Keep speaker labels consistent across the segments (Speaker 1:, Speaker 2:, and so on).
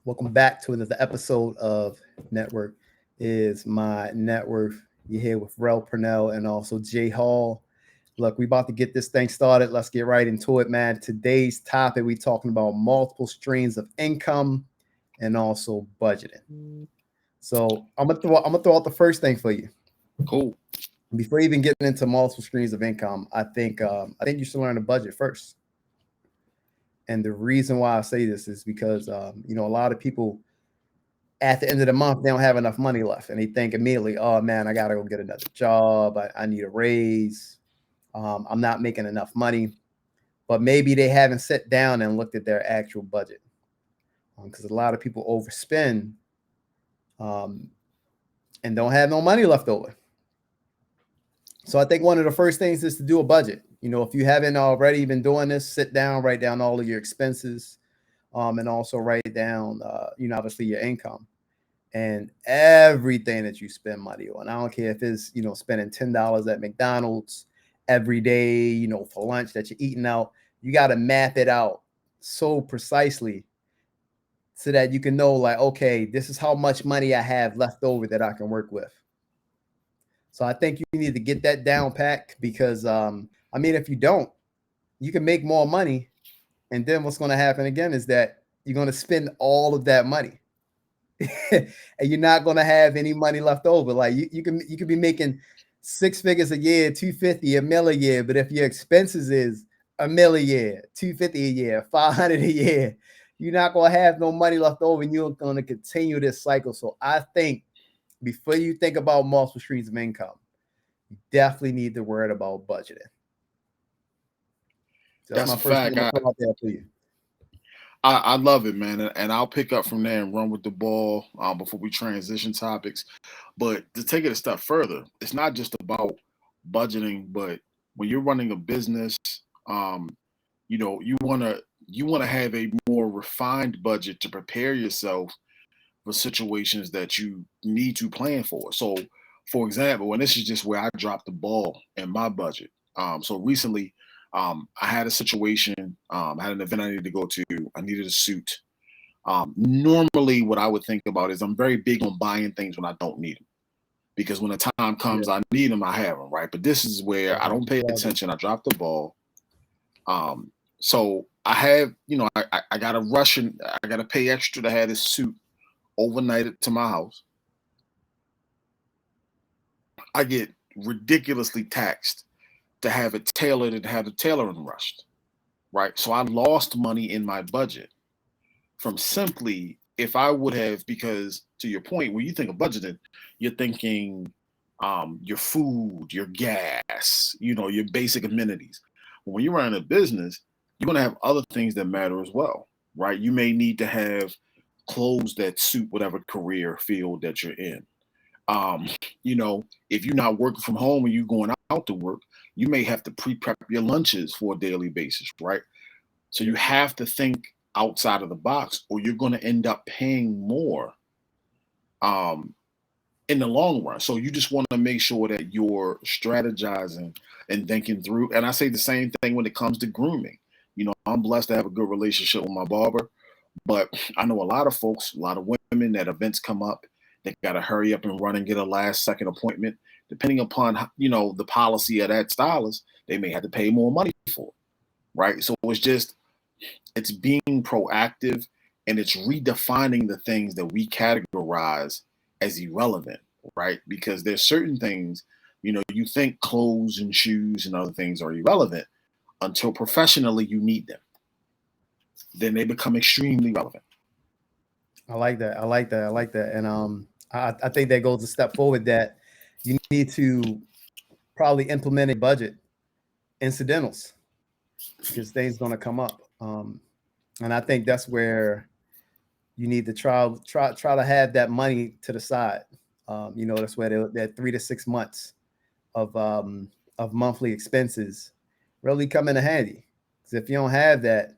Speaker 1: Welcome back to another episode of Network is My Net Worth. You're here with Rel Purnell and also Jay Hall. Look, we about to get this thing started. Let's get right into it, man. Today's topic, we talking about multiple streams of income and also budgeting. So I'm gonna throw out the first thing for you.
Speaker 2: Cool.
Speaker 1: Before even getting into multiple streams of income, I think you should learn a budget first. And the reason why I say this is because a lot of people at the end of the month they don't have enough money left, and they think immediately, "Oh man, I gotta go get another job. I need a raise. I'm not making enough money." But maybe they haven't sat down and looked at their actual budget because a lot of people overspend um, and don't have no money left over. So I think one of the first things is to do a budget. If you haven't already been doing this, sit down, write down all of your expenses, and also write down, obviously your income and everything that you spend money on. I don't care if it's, spending $10 at McDonald's every day, for lunch that you're eating out. You got to map it out so precisely so that you can know, like, okay, this is how much money I have left over that I can work with. So I think you need to get that down packed because, if you don't, you can make more money. And then what's going to happen again is that you're going to spend all of that money and you're not going to have any money left over. Like you can be making six figures a year, 250, a mil a year. But if your expenses is a mil a year, 250 a year, 500 a year, you're not going to have no money left over and you're going to continue this cycle. So I think before you think about multiple streams of income, you definitely need to worry about budgeting. So that's
Speaker 2: That's
Speaker 1: my
Speaker 2: a
Speaker 1: first thing
Speaker 2: fact.
Speaker 1: I'm gonna throw out there for you.
Speaker 2: I love it, man, and I'll pick up from there and run with the ball before we transition topics. But to take it a step further, it's not just about budgeting, but when you're running a business, um, you wanna have a more refined budget to prepare yourself for situations that you need to plan for. So, for example, and this is just where I dropped the ball in my budget. So recently, I had a situation. I had an event I needed to go to. I needed a suit. Normally, what I would think about is I'm very big on buying things when I don't need them because when the time
Speaker 1: Yeah,
Speaker 2: comes I need them, I have them, right? But this is where I don't pay
Speaker 1: love it.
Speaker 2: attention. I drop the ball. So I have, I got to rush and I got to pay extra to have this suit overnighted to my house. I get ridiculously taxed to have it tailored and have the tailoring rushed, right? So I lost money in my budget from simply if I would have, because to your point, when you think of budgeting, you're thinking your food, your gas, your basic amenities. When you're running a business, you're going to have other things that matter as well, right? You may need to have clothes that suit whatever career field that you're in. Um, if you're not working from home and you're going out to work, you may have to pre-prep your lunches for a daily basis, right? So you
Speaker 1: Yeah.
Speaker 2: have to think outside of the box, or you're going to end up paying more um, in the long run. So you just want to make sure that you're strategizing and thinking through. And I say the same thing when it comes to grooming. I'm blessed to have a good relationship with my barber, but I know a lot of folks, a lot of women that events come up, they got to hurry up and run and get a last second appointment. Depending upon the policy of that stylist, they may have to pay more money for it, right? So it's being proactive and it's redefining the things that we categorize as irrelevant, right? Because there's certain things, you think clothes and shoes and other things are irrelevant until professionally you need them. Then they become extremely relevant.
Speaker 1: I like that. I like that. I like that. And I think that goes a step forward that you need to probably implement a budget incidentals because things going to come up. And I think that's where you need to try to have that money to the side. That's where that 3 to 6 months of monthly expenses really come in handy. Because if you don't have that,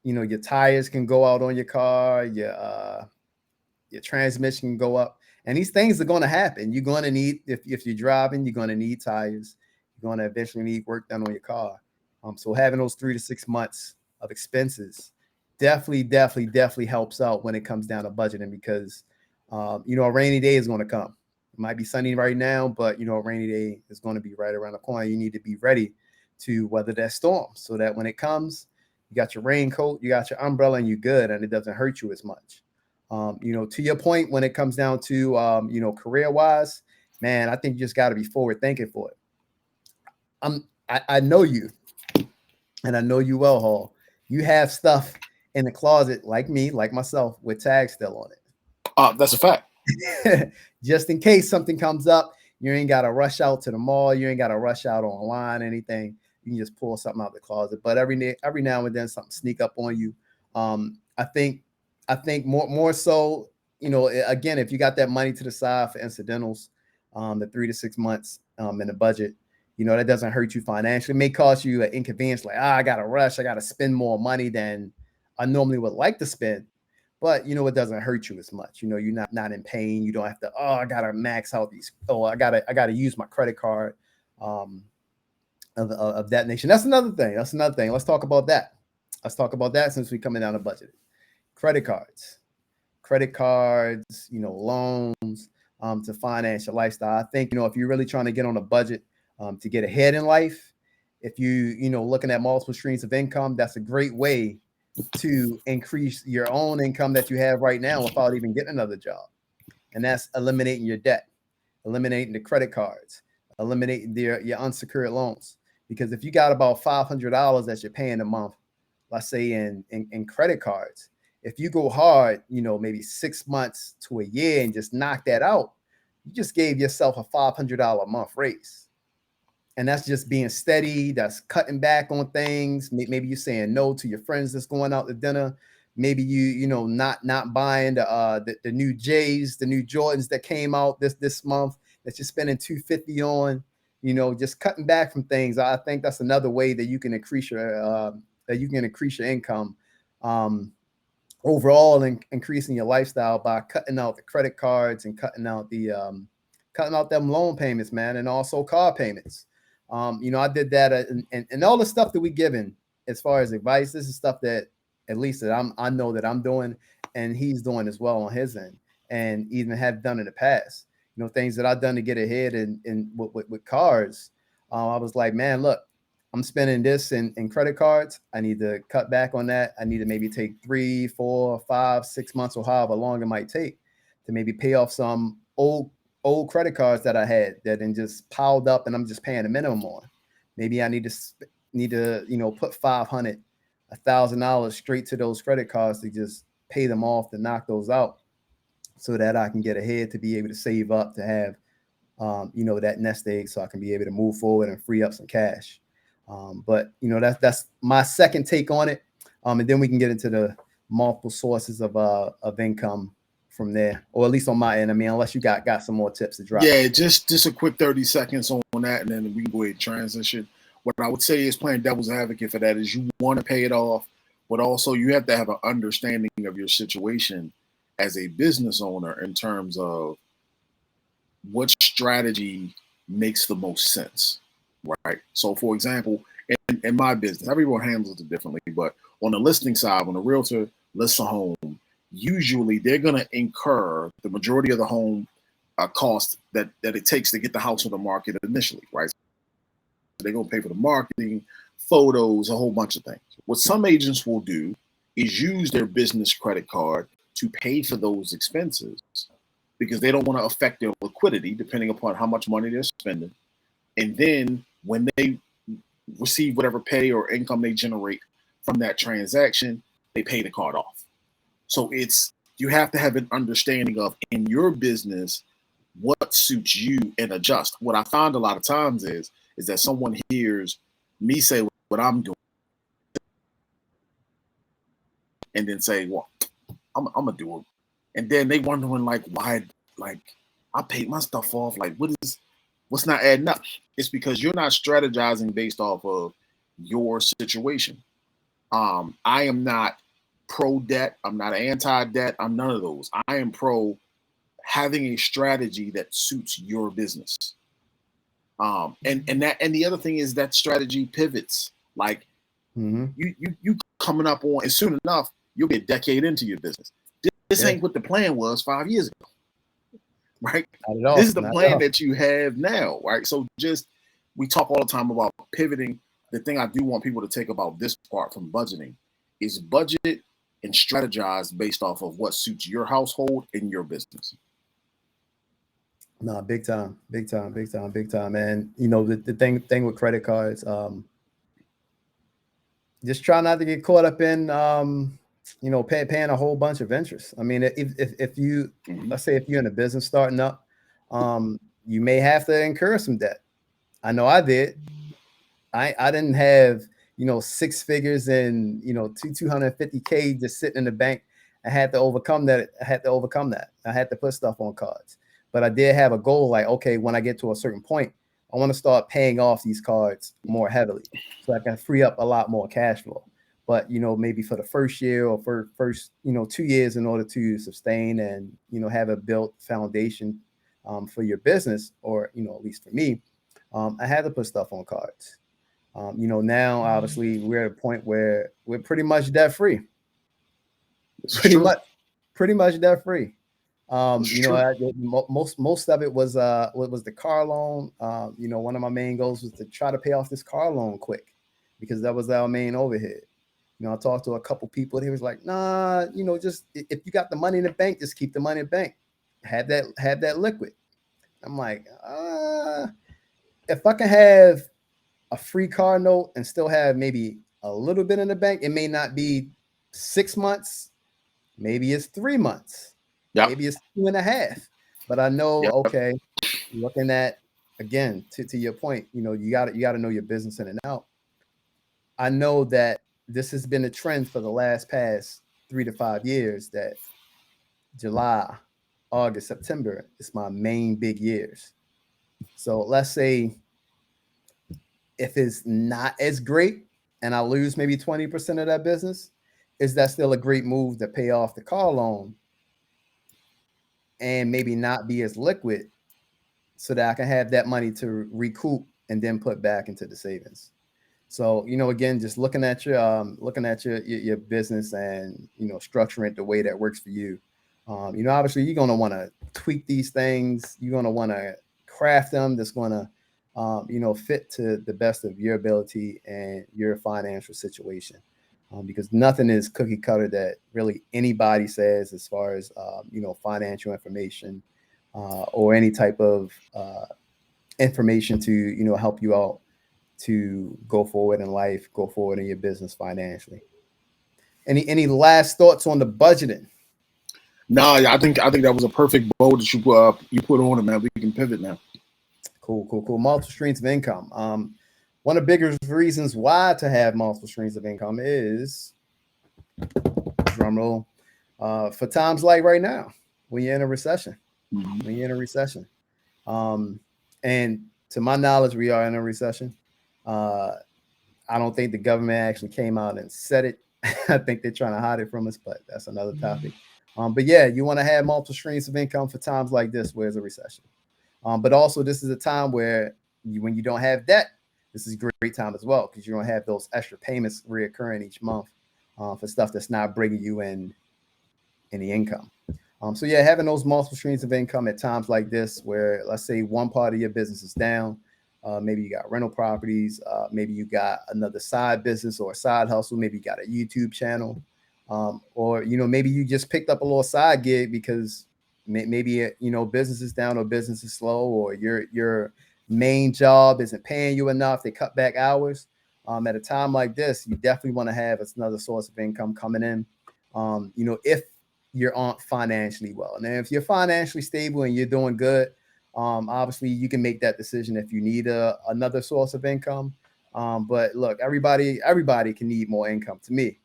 Speaker 1: your tires can go out on your car, your transmission can go up, and these things are going to happen. You're going to need if you're driving, you're going to need tires. You're going to eventually need work done on your car. So having those 3 to 6 months of expenses definitely helps out when it comes down to budgeting because, a rainy day is going to come. It might be sunny right now, but a rainy day is going to be right around the corner. You need to be ready to weather that storm so that when it comes, you got your raincoat, you got your umbrella, and you're good, and it doesn't hurt you as much. To your point, when it comes down to, career wise, man, I think you just got to be forward thinking for it. I know you, and I know you well, Hall. You have stuff in the closet like me, like myself, with tags still on
Speaker 2: That's a fact.
Speaker 1: it. Just in case something comes up, you ain't got to rush out to the mall. You ain't got to rush out online, anything. You can just pull something out of the closet. But every now and then something sneak up on you. I think more so, again, if you got that money to the side for incidentals, the 3 to 6 months in the budget, that doesn't hurt you financially. It may cost you an inconvenience, like, I got to rush, I got to spend more money than I normally would like to spend. But it doesn't hurt you as much. You're not in pain. You don't have to, I gotta max out these, I gotta use my credit card of that nation. That's another thing. Let's talk about that. Since we're coming down to budget. Credit cards, loans, to finance your lifestyle. I think, if you're really trying to get on a budget, to get ahead in life, if looking at multiple streams of income, that's a great way to increase your own income that you have right now without even getting another job. And that's eliminating your debt, eliminating the credit cards, eliminating your unsecured loans. Because if you got about $500 that you're paying a month, let's say in credit cards, if you go hard, maybe 6 months to a year and just knock that out, you just gave yourself a $500 a month raise. And that's just being steady. That's cutting back on things. Maybe you're saying no to your friends that's going out to dinner. Maybe not buying the new J's, the new Jordans that came out this month that you're spending $250 on. Just cutting back from things. I think that's another way that you can increase your income overall, and increasing your lifestyle by cutting out the credit cards and cutting out them loan payments, man, and also car payments. I did that, and all the stuff that we given as far as advice. This is stuff that at least that I know that I'm doing, and he's doing as well on his end, and even have done in the past. Things that I've done to get ahead with cars. I was like, man, look, I'm spending this in credit cards. I need to cut back on that. I need to maybe take 3, 4, 5, 6 months, or however long it might take to maybe pay off some old credit cards that I had that then just piled up, and I'm just paying a minimum on. Maybe I need to put $500, $1,000 straight to those credit cards to just pay them off, to knock those out, so that I can get ahead, to be able to save up, to have that nest egg, so I can be able to move forward and free up some cash. But that's my second take on it. And then we can get into the multiple sources of income from there, or at least on my end. I mean, unless you got some more tips to drop.
Speaker 2: Yeah, just a quick 30 seconds on that, and then we can go ahead and transition. What I would say is, playing devil's advocate for that, is you want to pay it off, but also you have to have an understanding of your situation as a business owner in terms of what strategy makes the most sense, right? So, for example, in my business, everyone handles it differently, but on the listing side, when a realtor lists a home, usually they're going to incur the majority of the home cost that it takes to get the house on the market initially, right? So they're going to pay for the marketing, photos, a whole bunch of things. What some agents will do is use their business credit card to pay for those expenses, because they don't want to affect their liquidity depending upon how much money they're spending. And then when they receive whatever pay or income they generate from that transaction, they pay the card off. So you have to have an understanding of, in your business, what suits you, and adjust. What I find a lot of times is that someone hears me say what I'm doing and then say, well, I'm gonna do it. And then they wondering, like, why, like, I paid my stuff off. Like, what's not adding up? It's because you're not strategizing based off of your situation. I am not pro debt. I'm not anti-debt. I'm none of those. I am pro having a strategy that suits your business. And the other thing is that strategy pivots. Like, you coming up on, and soon enough, you'll be a decade into your business. This ain't what the plan was 5 years ago, right?
Speaker 1: Not at all.
Speaker 2: This is the
Speaker 1: Not at
Speaker 2: plan
Speaker 1: all.
Speaker 2: that you have now, right? So we talk all the time about pivoting. The thing I do want people to take about this part from budgeting is budget and strategize based off of what suits your household and your business.
Speaker 1: No, big time, big time, big time, big time. And the thing with credit cards, just try not to get caught up in paying a whole bunch of interest. I mean, if you let's say if you're in a business starting up, you may have to incur some debt. I know I did. I didn't have 6 figures and 250K just sitting in the bank. I had to overcome that. I had to put stuff on cards. But I did have a goal, like, okay, when I get to a certain point, I want to start paying off these cards more heavily so I can free up a lot more cash flow. But, maybe for the first year or for first, 2 years, in order to sustain and, have a built foundation for your business, or, at least for me, I had to put stuff on cards. Now, obviously, we're at a point where we're pretty much debt free. Pretty much debt free. Most of it was the car loan. One of my main goals was to try to pay off this car loan quick, because that was our main overhead. I talked to a couple people. They was like, nah, just if you got the money in the bank, just keep the money in the bank. Have that liquid. I'm like, if I can have a free car note and still have maybe a little bit in the bank, it may not be 6 months, maybe it's 3 months. Yep. Maybe it's 2.5, but I know, okay, looking at, again, to your point, you got to know your business in and out. I know that this has been a trend for the past 3 to 5 years, that July, August, September is my main big years. So let's say if it's not as great and I lose maybe 20% of that business, is that still a great move to pay off the car loan and maybe not be as liquid, so that I can have that money to recoup and then put back into the savings? So, again, just looking at your business and, structuring it the way that works for you. Obviously you're going to want to tweak these things. You're going to want to craft them that's going to, fit to the best of your ability and your financial situation. Because nothing is cookie cutter that really anybody says, as far as, financial information or any type of information to, help you out to go forward in life, go forward in your business financially. Any last thoughts on the budgeting?
Speaker 2: No, I think that was a perfect bow that you put on it, man. We can pivot now.
Speaker 1: Cool. Multiple streams of income. One of the biggest reasons why to have multiple streams of income is, drum roll, for times like right now, when you're in a recession. And to my knowledge, we are in a recession. I don't think the government actually came out and said it. I think they're trying to hide it from us, but that's another topic. But yeah, you want to have multiple streams of income for times like this, where it's a recession. But also, this is a time where when you don't have debt, this is a great time as well, because you don't have those extra payments reoccurring each month for stuff that's not bringing you in any income. So yeah, having those multiple streams of income at times like this, where let's say one part of your business is down, maybe you got rental properties, maybe you got another side business or a side hustle, maybe you got a YouTube channel, or maybe you just picked up a little side gig because maybe business is down or business is slow, or your main job isn't paying you enough. They cut back hours. At a time like this, you definitely want to have another source of income coming in. If you're financially well, and if you're financially stable and you're doing good, obviously you can make that decision if you need another source of income. But look, everybody can need more income. To me,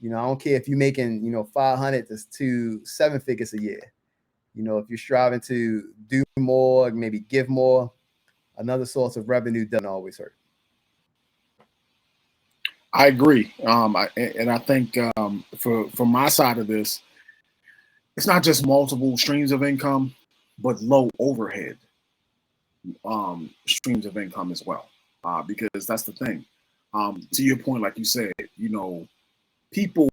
Speaker 1: I don't care if you're making 500 to 7 figures a year. If you're striving to do more, maybe give more, another source of revenue doesn't always hurt.
Speaker 2: I agree. I think for my side of this, it's not just multiple streams of income, but low overhead streams of income as well. Because that's the thing. To your point, like you said, people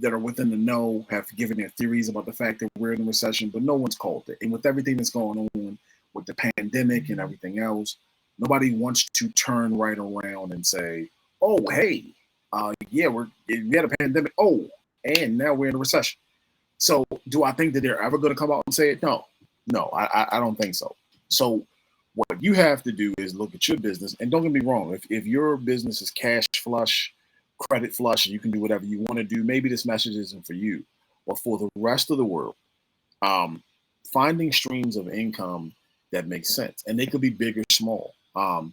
Speaker 2: that are within the know have given their theories about the fact that we're in a recession, but no one's called it. And with everything that's going on with the pandemic and everything else, nobody wants to turn right around and say, "Oh, hey, yeah, we had a pandemic. Oh, and now we're in a recession." So, do I think that they're ever going to come out and say it? No, I don't think so. So, what you have to do is look at your business, and don't get me wrong. If your business is cash flush, credit flush, and you can do whatever you want to do, maybe this message isn't for you. But for the rest of the world, finding streams of income that make sense, and they could be big or small. I'll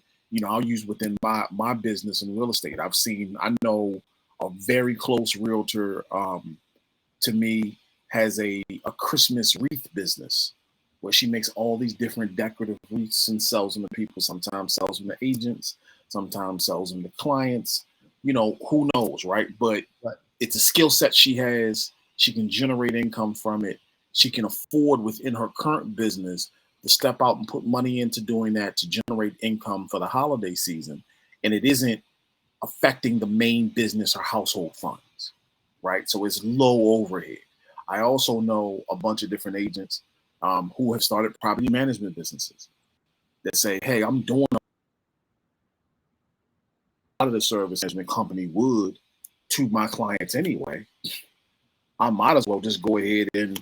Speaker 2: use within my business in real estate. I know a very close realtor to me has a Christmas wreath business where she makes all these different decorative wreaths and sells them to people. Sometimes sells them to agents, sometimes sells them to clients. Who knows, right? But it's a skill set she has. She can generate income from it. She can afford within her current business to step out and put money into doing that to generate income for the holiday season. And it isn't affecting the main business or household funds, right? So it's low overhead. I also know a bunch of different agents who have started property management businesses that say, hey, I'm doing a lot of the service management company would to my clients anyway. I might as well just go ahead and,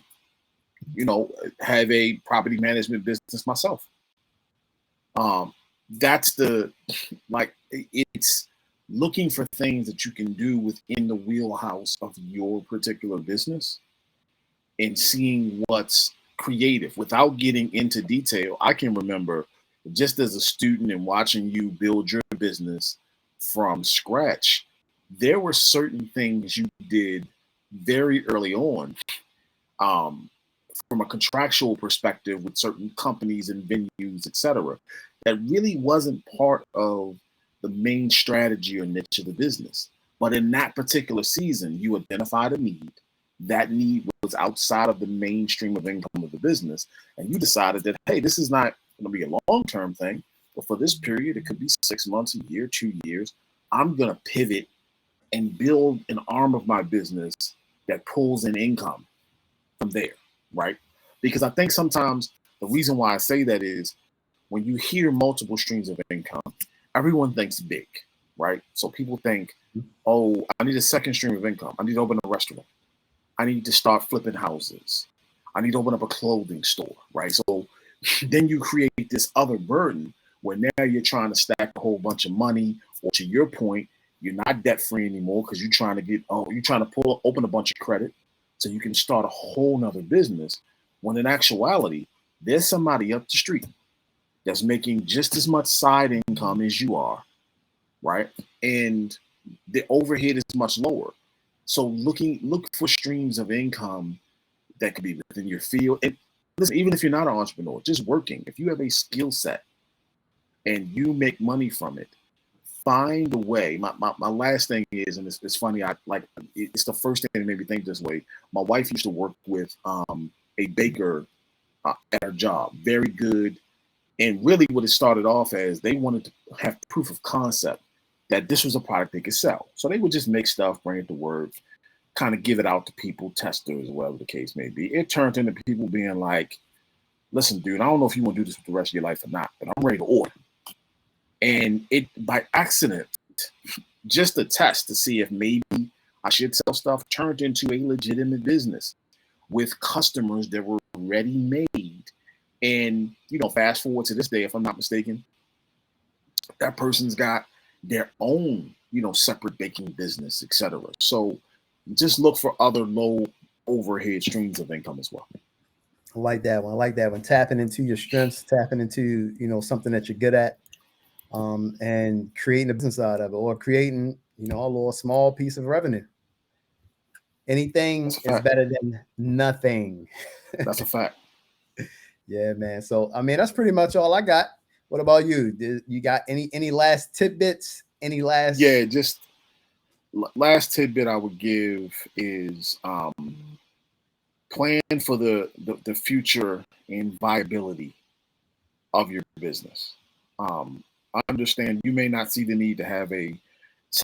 Speaker 2: have a property management business myself. That's it's looking for things that you can do within the wheelhouse of your particular business and seeing what's creative without getting into detail. I can remember just as a student and watching you build your business from scratch, there were certain things you did very early on from a contractual perspective with certain companies and venues, etc., that really wasn't part of the main strategy or niche of the business. But in that particular season, you identified a need. That need was outside of the mainstream of income of the business. And you decided that, hey, this is not going to be a long-term thing, but for this period, it could be 6 months, a year, 2 years. I'm going to pivot and build an arm of my business that pulls in income from there, right? Because I think sometimes the reason why I say that is when you hear multiple streams of income, everyone thinks big, right? So people think, oh, I need a second stream of income. I need to open a restaurant. I need to start flipping houses. I need to open up a clothing store, right? So then you create this other burden where now you're trying to stack a whole bunch of money, or to your point, you're not debt free anymore because you're trying to open a bunch of credit so you can start a whole nother business. When in actuality, there's somebody up the street that's making just as much side income as you are, right? And the overhead is much lower. So look for streams of income that could be within your field. And listen, even if you're not an entrepreneur, just working, if you have a skill set and you make money from it, find a way. My last thing is, and it's funny, it's the first thing that made me think this way. My wife used to work with a baker at her job, very good. And really what it started off as, they wanted to have proof of concept that this was a product they could sell. So they would just make stuff, bring it to work, kind of give it out to people, testers, whatever the case may be. It turned into people being like, listen, dude, I don't know if you want to do this for the rest of your life or not, but I'm ready to order. And it, by accident, just a test to see if maybe I should sell stuff, turned into a legitimate business with customers that were ready made. And, fast forward to this day, if I'm not mistaken, that person's got their own, separate baking business, etc. So just look for other low overhead streams of income as well.
Speaker 1: I like that one. Tapping into your strengths, tapping into, something that you're good at, and creating a business out of it, or creating, a little small piece of revenue. Anything is better than nothing.
Speaker 2: That's a fact.
Speaker 1: Yeah, man. So, that's pretty much all I got. What about you? You got any last tidbits? Any last?
Speaker 2: Yeah, just last tidbit I would give is plan for the future and viability of your business. I understand you may not see the need to have a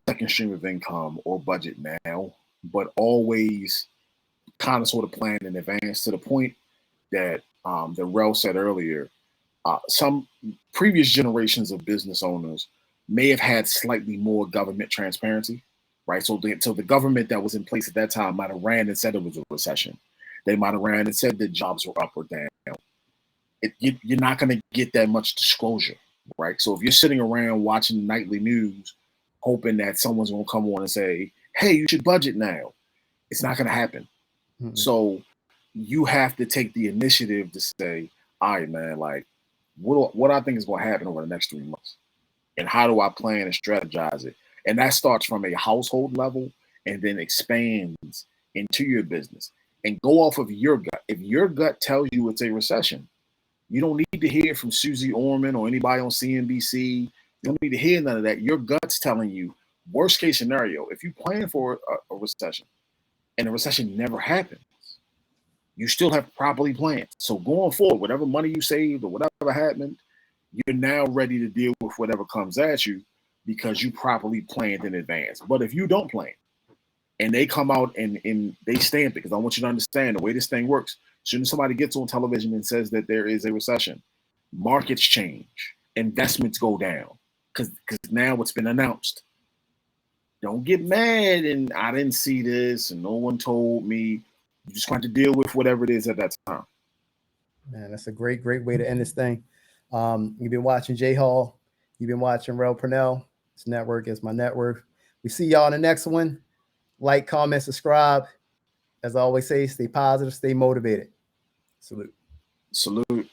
Speaker 2: second stream of income or budget now, but always kind of sort of plan in advance, to the point that that Rel said earlier, some previous generations of business owners may have had slightly more government transparency, right? So the government that was in place at that time might have ran and said it was a recession. They might have ran and said that jobs were up or down. You're not going to get that much disclosure, right? So if you're sitting around watching the nightly news, hoping that someone's going to come on and say, hey, you should budget now, it's not going to happen. Mm-hmm. So you have to take the initiative to say, all right, man, like, what I think is going to happen over the next 3 months, and how do I plan and strategize it? And that starts from a household level and then expands into your business, and go off of your gut. If your gut tells you it's a recession, you don't need to hear from Susie Orman or anybody on CNBC. You don't need to hear none of that. Your gut's telling you, worst case scenario, if you plan for a recession and the recession never happens, you still have properly planned. So going forward, whatever money you saved or whatever happened, you're now ready to deal with whatever comes at you because you properly planned in advance. But if you don't plan and they come out and they stamp it, because I want you to understand the way this thing works. As soon as somebody gets on television and says that there is a recession, markets change, investments go down, because now it's been announced. Don't get mad and I didn't see this and no one told me. You just want to deal with whatever it is at that time.
Speaker 1: Man, that's a great way to end this thing. You've been watching J Hall. You've been watching Rel Purnell. This network is my network. We see y'all in the next one. Like, comment, subscribe. As I always say, stay positive, stay motivated. Salute.
Speaker 2: Salute.